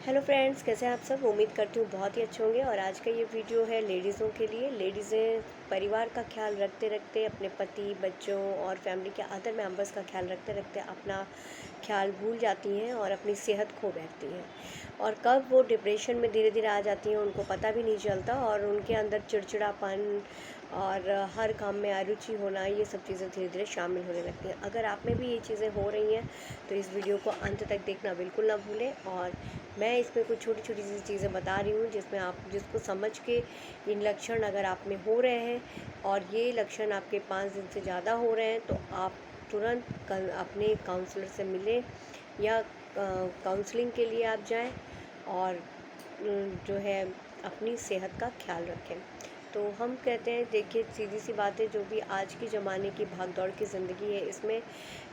Hello friends, कैसे हैं आप सब। उम्मीद करती हूँ बहुत ही अच्छे होंगे। और आज का ये वीडियो है लेडीज़ों के लिए। लेडीज़ें परिवार का ख्याल रखते रखते अपने पति, बच्चों और फैमिली के अदर मेंबर्स का ख्याल रखते रखते अपना ख्याल भूल जाती हैं और अपनी सेहत खो बैठती हैं। और कब वो डिप्रेशन में धीरे धीरे आ जाती हैं उनको पता भी नहीं चलता, और उनके अंदर चिड़चिड़ापन और हर काम में अरुचि होना, ये सब चीज़ें धीरे धीरे शामिल होने लगती हैं। अगर आप में भी ये चीज़ें हो रही हैं तो इस वीडियो को अंत तक देखना बिल्कुल ना भूलें। और मैं इसमें कुछ छोटी छोटी सी चीज़ें बता रही हूँ जिसमें आप जिसको समझ के इन लक्षण अगर आप में हो रहे हैं और ये लक्षण आपके 5 दिन से ज़्यादा हो रहे हैं तो आप तुरंत अपने काउंसलर से मिलें या काउंसलिंग के लिए आप जाएं और जो है अपनी सेहत का ख्याल रखें। तो हम कहते हैं, देखिए सीधी सी बात है, जो भी आज के ज़माने की भागदौड़ की ज़िंदगी है, इसमें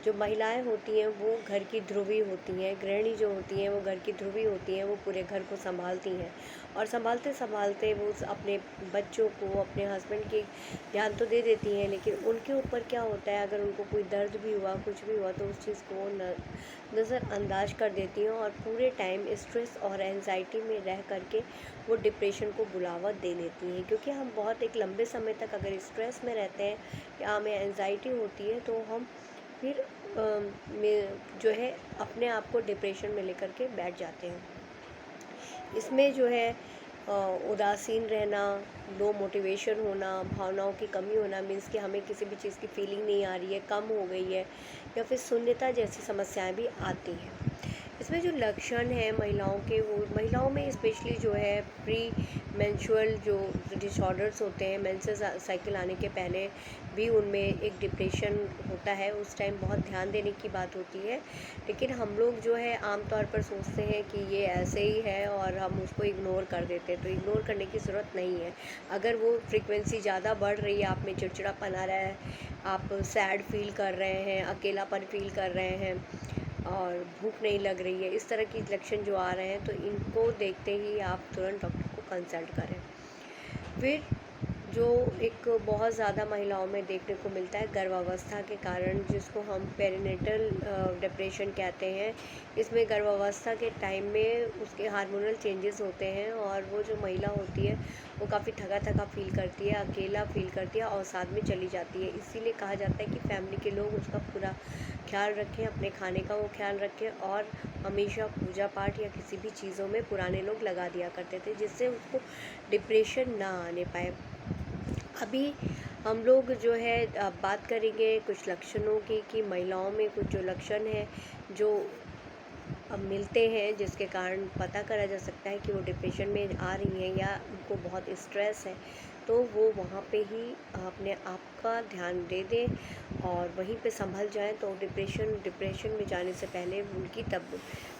जो महिलाएं होती हैं वो घर की ध्रुवी होती हैं। गृहिणी जो होती हैं वो घर की ध्रुवी होती हैं, वो पूरे घर को संभालती हैं और संभालते संभालते वो अपने बच्चों को, अपने हस्बैंड के ध्यान तो दे देती हैं, लेकिन उनके ऊपर क्या होता है, अगर उनको कोई दर्द भी हुआ, कुछ भी हुआ, तो उस चीज़ को नज़रअंदाज कर देती हैं और पूरे टाइम स्ट्रेस और एंजाइटी में रह करके वो डिप्रेशन को बुलावा दे देती हैं। क्योंकि हम बहुत एक लंबे समय तक अगर स्ट्रेस में रहते हैं या हमें एंजाइटी होती है तो हम फिर में जो है अपने आप को डिप्रेशन में लेकर के बैठ जाते हैं। इसमें जो है उदासीन रहना, लो मोटिवेशन होना, भावनाओं की कमी होना, मीन्स कि हमें किसी भी चीज़ की फीलिंग नहीं आ रही है, कम हो गई है, या फिर शून्यता जैसी समस्याएं भी आती हैं। इसमें जो लक्षण हैं महिलाओं के, वो महिलाओं में स्पेशली जो है प्री मेंस्ट्रुअल जो डिसऑर्डर्स होते हैं, मेंसेस साइकिल आने के पहले भी उनमें एक डिप्रेशन होता है। उस टाइम बहुत ध्यान देने की बात होती है, लेकिन हम लोग जो है आमतौर पर सोचते हैं कि ये ऐसे ही है और हम उसको इग्नोर कर देते हैं। तो इग्नोर करने की ज़रूरत नहीं है। अगर वो फ्रीक्वेंसी ज़्यादा बढ़ रही है, आप में चिड़चिड़ापन आ रहा है, आप सैड फील कर रहे हैं, अकेलापन फील कर रहे हैं और भूख नहीं लग रही है, इस तरह की लक्षण जो आ रहे हैं, तो इनको देखते ही आप तुरंत डॉक्टर को कंसल्ट करें। फिर जो एक बहुत ज़्यादा महिलाओं में देखने को मिलता है गर्भावस्था के कारण, जिसको हम पेरिनेटल डिप्रेशन कहते हैं। इसमें गर्भावस्था के टाइम में उसके हार्मोनल चेंजेस होते हैं और वो जो महिला होती है वो काफ़ी थका थका फील करती है, अकेला फील करती है और साथ में चली जाती है। इसीलिए कहा जाता है कि फैमिली के लोग उसका पूरा ख्याल रखें, अपने खाने का वो ख्याल रखें, और हमेशा पूजा पाठ या किसी भी चीज़ों में पुराने लोग लगा दिया करते थे जिससे उसको डिप्रेशन ना आने पाए। अभी हम लोग जो है बात करेंगे कुछ लक्षणों की, कि महिलाओं में कुछ जो लक्षण हैं जो अब मिलते हैं जिसके कारण पता करा जा सकता है कि वो डिप्रेशन में आ रही हैं या उनको बहुत स्ट्रेस है। तो वो वहाँ पे ही अपने आप का ध्यान दे दें और वहीं पे संभल जाएं, तो डिप्रेशन में जाने से पहले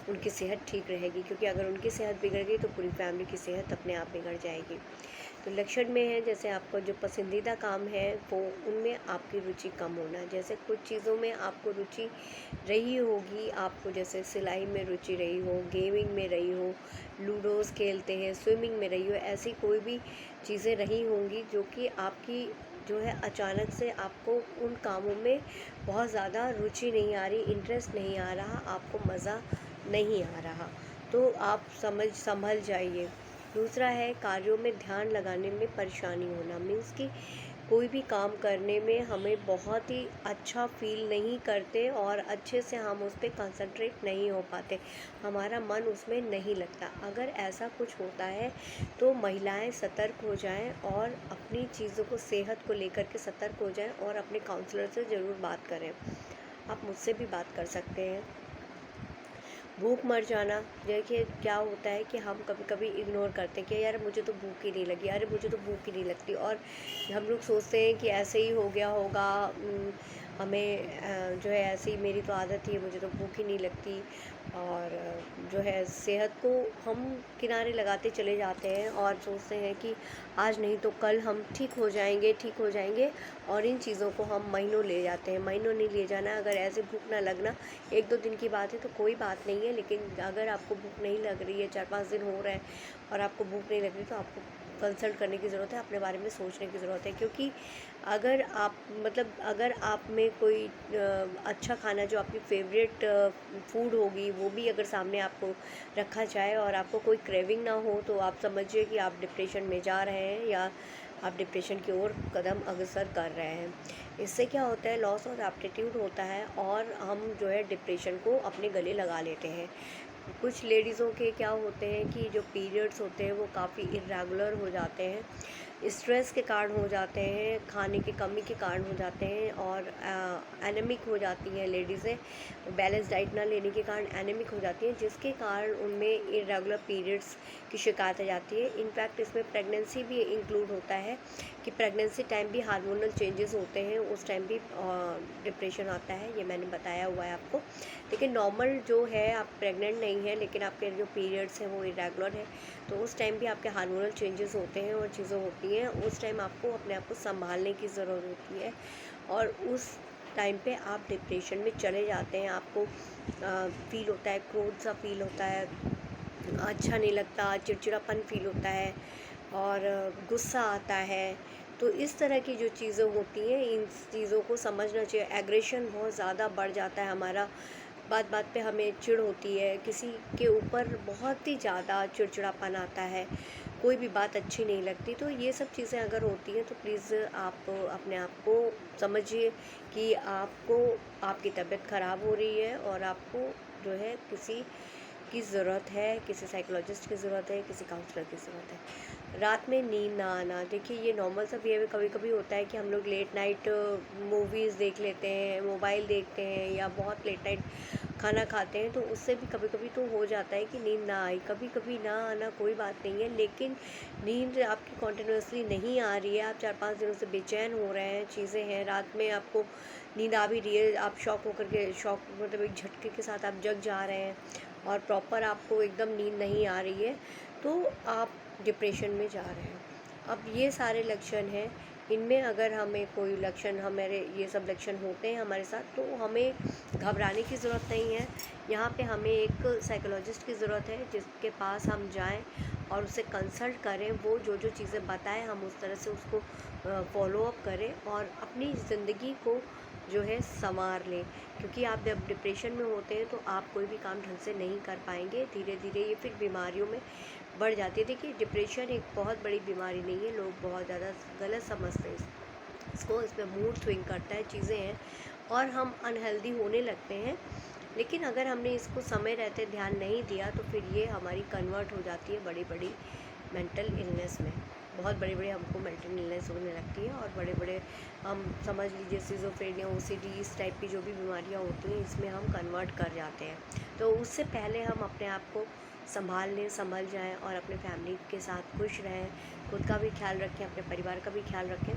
उनकी सेहत ठीक रहेगी। क्योंकि अगर उनकी सेहत बिगड़ गई तो पूरी फैमिली की सेहत अपने आप बिगड़ जाएगी। तो लक्षण में है, जैसे आपका जो पसंदीदा काम है वो उनमें आपकी रुचि कम होना। जैसे कुछ चीज़ों में आपको रुचि रही होगी, आपको जैसे सिलाई में रुचि रही हो, गेमिंग में रही हो, लूडोज़ खेलते हैं, स्विमिंग में रही हो, ऐसी कोई भी चीज़ें रही होंगी जो कि आपकी जो है अचानक से आपको उन कामों में बहुत ज़्यादा रुचि नहीं आ रही, इंटरेस्ट नहीं आ रहा, आपको मज़ा नहीं आ रहा, तो आप संभल जाइए। दूसरा है कार्यों में ध्यान लगाने में परेशानी होना, मीन्स कि कोई भी काम करने में हमें बहुत ही अच्छा फील नहीं करते और अच्छे से हम उस पर कंसंट्रेट नहीं हो पाते, हमारा मन उसमें नहीं लगता। अगर ऐसा कुछ होता है तो महिलाएं सतर्क हो जाएं और अपनी चीज़ों को, सेहत को लेकर के सतर्क हो जाएं और अपने काउंसलर से ज़रूर बात करें। आप मुझसे भी बात कर सकते हैं। भूख मर जाना, देखिए क्या होता है कि हम कभी कभी इग्नोर करते हैं कि यार मुझे तो भूख ही नहीं लगी, अरे मुझे तो भूख ही नहीं लगती, और हम लोग सोचते हैं कि ऐसे ही हो गया होगा, हमें जो है ऐसे ही, मेरी तो आदत ही है, मुझे तो भूख ही नहीं लगती, और जो है सेहत को हम किनारे लगाते चले जाते हैं और सोचते हैं कि आज नहीं तो कल हम ठीक हो जाएंगे, ठीक हो जाएंगे, और इन चीज़ों को हम महीनों ले जाते हैं। महीनों नहीं ले जाना। अगर ऐसे भूख ना लगना 1-2 दिन की बात है तो कोई बात नहीं है, लेकिन अगर आपको भूख नहीं लग रही है, 4-5 दिन हो रहे हैं और आपको भूख नहीं लग रही, तो आपको कंसल्ट करने की ज़रूरत है, अपने बारे में सोचने की ज़रूरत है। क्योंकि अगर आप में कोई अच्छा खाना जो आपकी फेवरेट फूड होगी वो भी अगर सामने आपको रखा जाए और आपको कोई क्रेविंग ना हो, तो आप समझिए कि आप डिप्रेशन में जा रहे हैं या आप डिप्रेशन की ओर कदम अग्रसर कर रहे हैं। इससे क्या होता है, लॉस ऑफ एप्टीट्यूड होता है और हम जो है डिप्रेशन को अपने गले लगा लेते हैं। कुछ लेडीज़ों के क्या होते हैं कि जो पीरियड्स होते हैं वो काफ़ी इर्रेगुलर हो जाते हैं, स्ट्रेस के कारण हो जाते हैं, खाने की कमी के कारण हो जाते हैं और एनीमिक हो जाती हैं लेडीज़ें, बैलेंस डाइट ना लेने के कारण एनीमिक हो जाती हैं, जिसके कारण उनमें इर्रेगुलर पीरियड्स की शिकायत आ जाती है। इनफैक्ट इसमें प्रेगनेंसी भी इंक्लूड होता है कि प्रेगनेंसी टाइम भी हार्मोनल चेंजेस होते हैं, उस टाइम भी डिप्रेशन आता है, ये मैंने बताया हुआ है आपको। लेकिन नॉर्मल जो है, आप प्रेग्नेंट नहीं है लेकिन आपके जो पीरियड्स हैं वो इरेगुलर है, तो उस टाइम भी आपके हार्मोनल चेंजेस होते हैं और चीज़ें होती हैं, उस टाइम आपको अपने आप को संभालने की ज़रूरत होती है और उस टाइम पे आप डिप्रेशन में चले जाते हैं। आपको फील होता है, क्रोध सा फील होता है, अच्छा नहीं लगता, चिड़चिड़ापन फील होता है और गुस्सा आता है। तो इस तरह की जो चीज़ें होती हैं, इन चीज़ों को समझना चाहिए। एग्रेशन बहुत ज़्यादा बढ़ जाता है हमारा, बात बात पे हमें चिढ़ होती है, किसी के ऊपर बहुत ही ज़्यादा चिड़चिड़ापन आता है, कोई भी बात अच्छी नहीं लगती। तो ये सब चीज़ें अगर होती हैं तो प्लीज़ आप अपने आप को समझिए कि आपको आपकी तबीयत ख़राब हो रही है और आपको जो है किसी की ज़रूरत है, किसी साइकोलॉजिस्ट की ज़रूरत है, किसी काउंसलर की ज़रूरत है। रात में नींद ना आना, देखिए ये नॉर्मल सा बिहेवियर कभी कभी होता है कि हम लोग लेट नाइट मूवीज़ देख लेते हैं, मोबाइल देखते हैं या बहुत लेट नाइट खाना खाते हैं, तो उससे भी कभी कभी तो हो जाता है कि नींद ना आई। कभी कभी ना आना कोई बात नहीं है, लेकिन नींद आपकी कॉन्टिन्यूसली नहीं आ रही है, आप 4-5 दिनों से बेचैन हो रहे हैं, चीज़ें हैं, रात में आपको नींद आ भी रही है, आप शॉक होकर के मतलब एक झटके के साथ आप जग जा रहे हैं और प्रॉपर आपको एकदम नींद नहीं आ रही है, तो आप डिप्रेशन में जा रहे हैं। अब ये सारे लक्षण हैं, इनमें अगर हमें कोई लक्षण, हमारे ये सब लक्षण होते हैं हमारे साथ, तो हमें घबराने की ज़रूरत नहीं है। यहाँ पे हमें एक साइकोलॉजिस्ट की ज़रूरत है जिसके पास हम जाएं और उससे कंसल्ट करें, वो जो जो चीज़ें बताएं हम उस तरह से उसको फॉलो अप करें और अपनी ज़िंदगी को जो है संवार लें। क्योंकि आप जब डिप्रेशन में होते हैं तो आप कोई भी काम ढंग से नहीं कर पाएंगे, धीरे धीरे ये फिर बीमारियों में बढ़ जाती है। देखिए डिप्रेशन एक बहुत बड़ी बीमारी नहीं है, लोग बहुत ज़्यादा गलत समझते हैं इसको, इसमें मूड स्विंग करता है, चीज़ें हैं और हम अनहेल्दी होने लगते हैं। लेकिन अगर हमने इसको समय रहते ध्यान नहीं दिया तो फिर ये हमारी कन्वर्ट हो जाती है बड़ी बड़ी मेंटल इलनेस में, बहुत बड़ी बड़ी हमको मेंटल इलनेस होने लगती है और बड़े बड़े हम समझ लीजिए सिज़ोफ्रेनिया, ओसीडी, इस टाइप की जो भी बीमारियां होती हैं इसमें हम कन्वर्ट कर जाते हैं। तो उससे पहले हम अपने आप को संभाल लें, संभल जाएं और अपने फैमिली के साथ खुश रहें, खुद का भी ख्याल रखें, अपने परिवार का भी ख्याल रखें।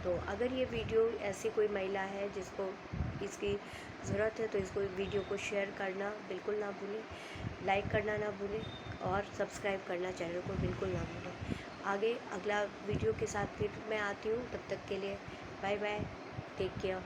तो अगर ये वीडियो ऐसी कोई महिला है जिसको इसकी ज़रूरत है तो इसको वीडियो को शेयर करना बिल्कुल ना भूलें, लाइक करना ना भूलें और सब्सक्राइब करना चैनल को बिल्कुल ना भूलें। आगे अगला वीडियो के साथ फिर मैं आती हूँ, तब तक के लिए बाय बाय, टेक केयर।